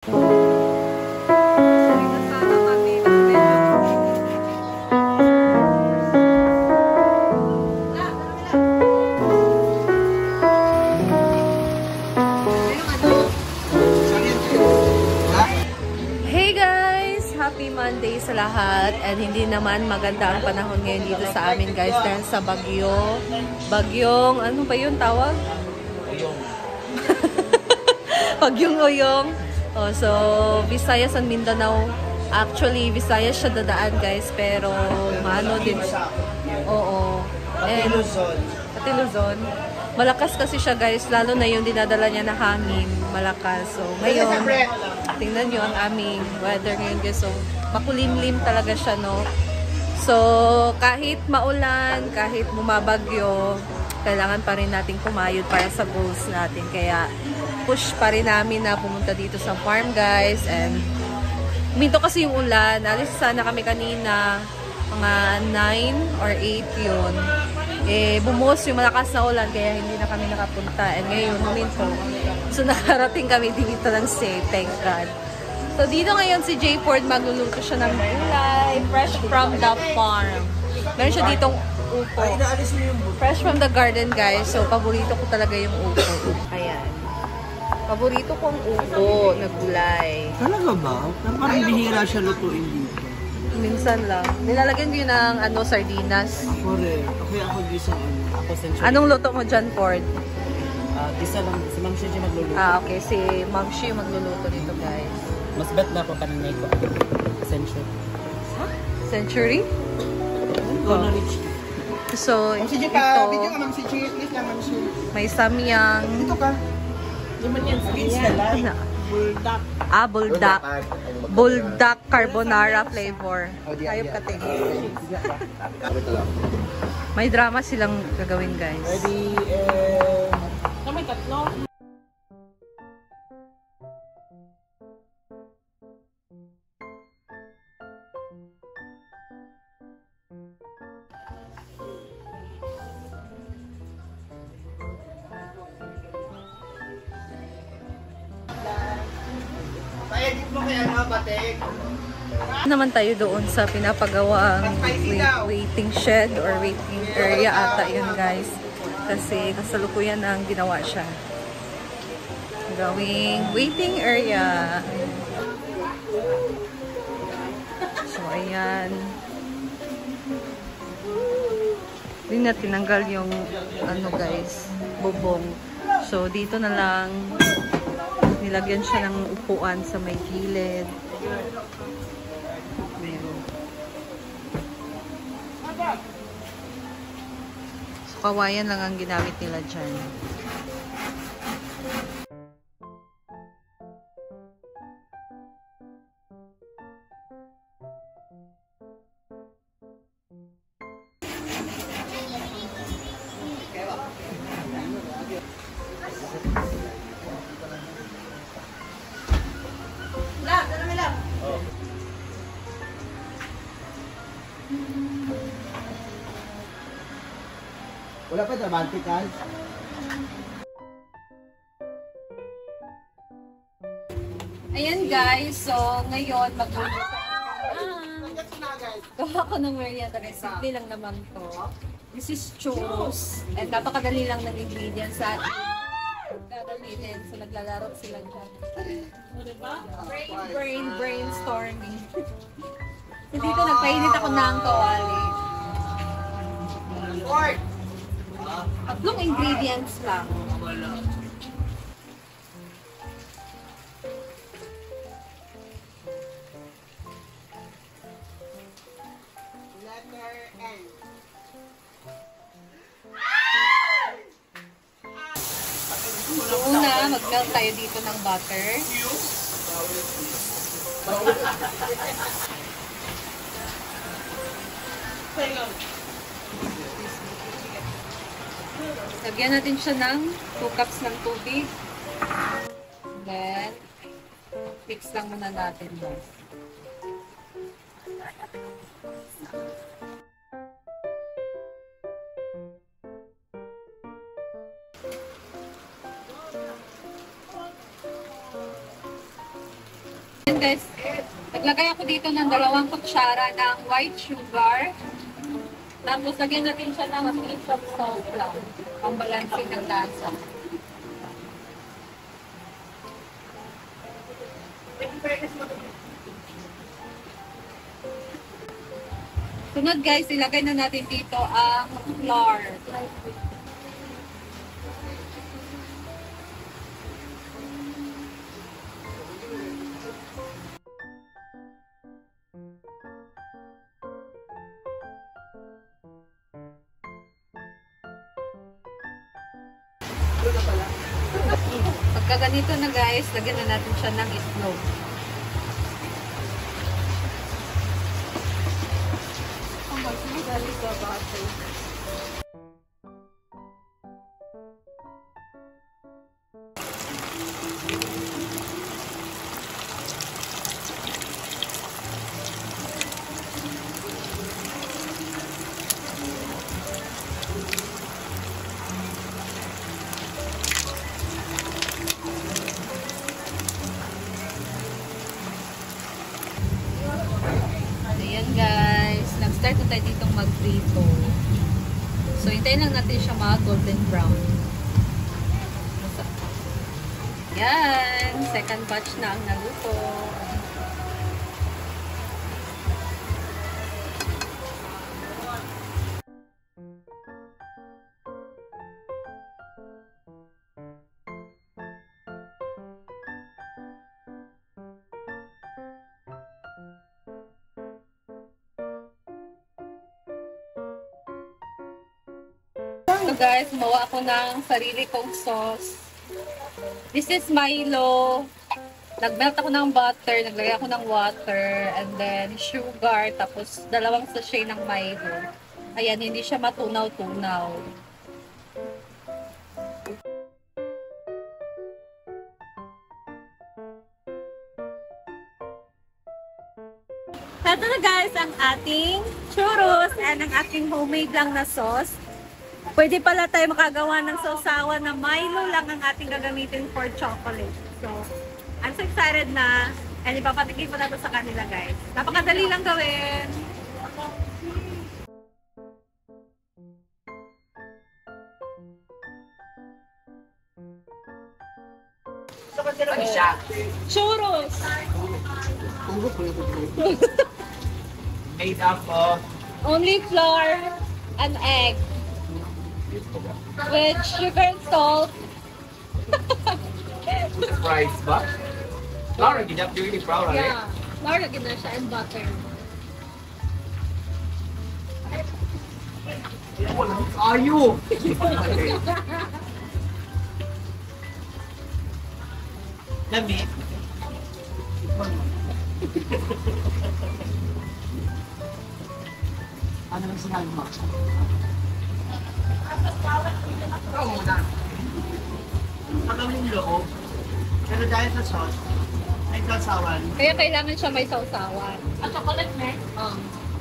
Happy Monday sa lahat, and hindi naman maganda ang panahon ngayon dito sa amin guys dahil sa bagyong ano ba yun tawag? Bagyong Oyong. Oh, so Visayas and Mindanao, actually Visayas siya dadaan guys, pero ano din siya. Oo. And Pati Luzon. Malakas kasi siya guys, lalo na yung dinadala niya na hangin, malakas. So ngayon, tingnan nyo ang aming weather ngayon guys. So makulimlim talaga siya, no? So kahit maulan, kahit bumabagyo, kailangan pa rin natin kumayod para sa goals natin. Kaya push pa rin namin na pumunta dito sa farm guys. And minto kasi yung ulan. Alis sana kami kanina, mga 9 or 8 yun. Eh, bumuhos yung malakas na ulan, kaya hindi na kami nakapunta. And ngayon, huminto. So, nakarating kami dito ng safe, thank God. So, dito ngayon si J. Ford, magluluto siya ng gulay, fresh from the farm. Meron siya ditong upo. Fresh from the garden, guys. So, paborito ko talaga yung upo. Ayan. Paborito kong upo na gulay. Talaga ba? Parang bihira siya lutuin dito. Minsan lang. Nilalagyan ko yun ng sardinas. Ako rin. Ako gisa ako century. Anong luto mo dyan, Ford? Gisa lang. Si Ma'am Shiji magluluto. Okay. Si Ma'am Shi magluluto dito, guys. Mas bet na ako pananay ko. Century. Century? Go na rich. So, ito. Video ka, Ma'am Shiji. Please lang, Ma'am Shiji. May samyang. Ito ka. Naman yan. Yan. Buldak. Buldak. Buldak carbonara flavor. Ayop ka tingin. May drama silang gagawin, guys. Ready, may tatlo. Naman tayo doon sa pinapagawang waiting shed or waiting area ata yun, guys. Kasi kasalukuyan ang ginawa siya. Gawing waiting area. So, ayan. Hindi na tinanggal yung ano, guys, bubong. So, dito na lang nilagyan siya ng upuan sa may gilid. So, kawayan lang ang ginamit nila dyan. Wala pa dramatical. Ayan, guys. So, ngayon, magluluto. Gawa ko ng merienda. Simple lang naman to. This is churros. And napakadali lang ng ingredients sa gagamitin. So, naglalaro sila dyan. Brainstorming. So, dito nagpainit ako ng kawali. Tatlong ingredients lang. Letter N. Una, mag-melt tayo dito ng butter. Lagyan natin siya ng 2 cups ng tubig. Then, fix lang muna natin, guys. And guys, naglagay ako dito ng 2 kutsara ng white sugar. Tapos lagyan natin siya ng pinch of salt lang. Ang balancing ng lasa. Sunod guys, ilagay na natin dito ang flour. Pagka ganito na guys, lagyan na natin siya ng itlog. Ayan guys, nag-start na tayo ditong mag-prito. So, hintayin lang natin siya mga golden brown. Yan, second batch na ang naluto. So guys, gumawa ako ng sarili kong sauce. This is Milo. Nagmelt ako ng butter, naglagay ako ng water, and then sugar, tapos 2 sachet ng Milo. Ayan, hindi siya matunaw-tunaw. Ito na guys ang ating churros and ang ating homemade lang na sauce. Pwede pala tayo makagawa ng sausawan na Milo lang ang ating gagamitin for chocolate. So, I'm so excited na and ipapatikin ko na ito sa kanila guys. Napakadali lang gawin. Ano siya? Churros! Made up of Only flour and egg. With sugar and salt. rice ba? Laura, gidap yung ini proud right? Yeah. Flour lagyan na siya and butter. Ayo! Lami. Ano lang sinabi mo? Ikaw muna. Pagawin yung loob, pero dahil sa sauce, may sausawan. Kaya kailangan siya may sausawan. At chocolate ne?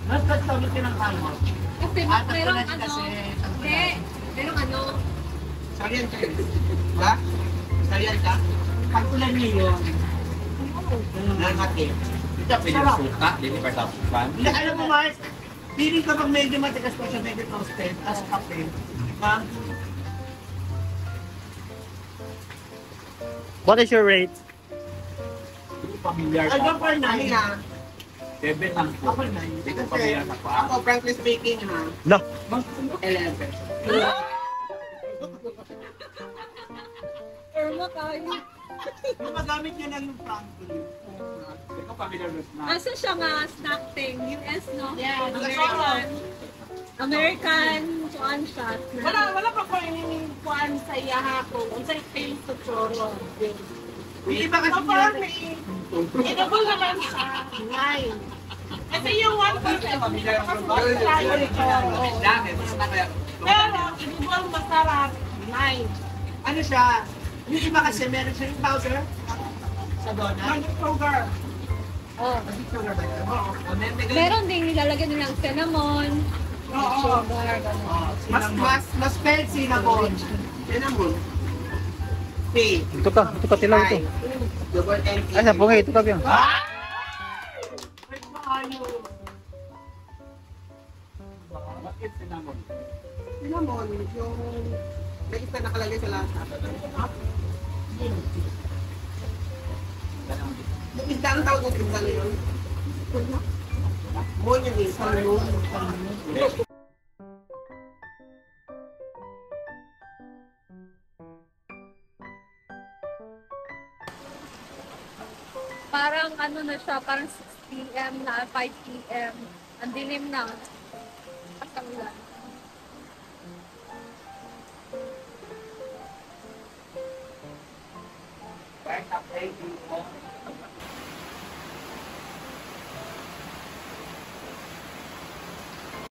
Mas Mas sausawan ka ng kalmo. kasi At merong chocolate ano. kasi. Hindi. Merong ano. Sariyan ka. Ha? Sariyan ka? Pag ulan niyo yun. Nangatin. Hindi pwede suka, hindi pa tapukan. Hindi, alam mo Mars, feeling ko pag medyo matigas pa siya, medyo toasted, as kape. Ha? What is your rate? Hindi ko familiar I go sa for 9 ha. 7 lang po. Ako 9. Hindi ko Kasi familiar sa pa. ako, frankly speaking ha, No. 11. Irma kayo. Magamit niya lang yung frankly. Hindi ko familiar with snack. Asa siya nga snack thing? US, no? Yeah, American kuan siya. Wala pa ko kuan sa iyaha ko. Ang sa taste to choro. Yung iba kasi nila. Inabol naman siya. 9. Kasi yung 1% Familiar kasi ako. tayo rin choro. Dami, mas na kaya. Pero, inibol masarap. 9. Ano siya? Yung iba kasi meron siya yung powder. Sa donut. Magic powder. Oh. Magic powder ba yun? Oo. Meron ding nilalagyan nilang cinnamon, Oo. sugar, gano'n. Mas fancy na bon. Cinnamon. Tea. Ito ka tilaw ito. 5. Double entry. Ay, sa bungi, ito tabi. Bakit cinnamon? Cinnamon, yung may isa nakalagay sa lasa. Yung isda ang tawag ng isda na yun. Mon yun eh, salmon. Parang ano na siya, parang 6 p.m. na, 5 p.m. Ang dilim na. Kasalulan. Right after 8 p.m.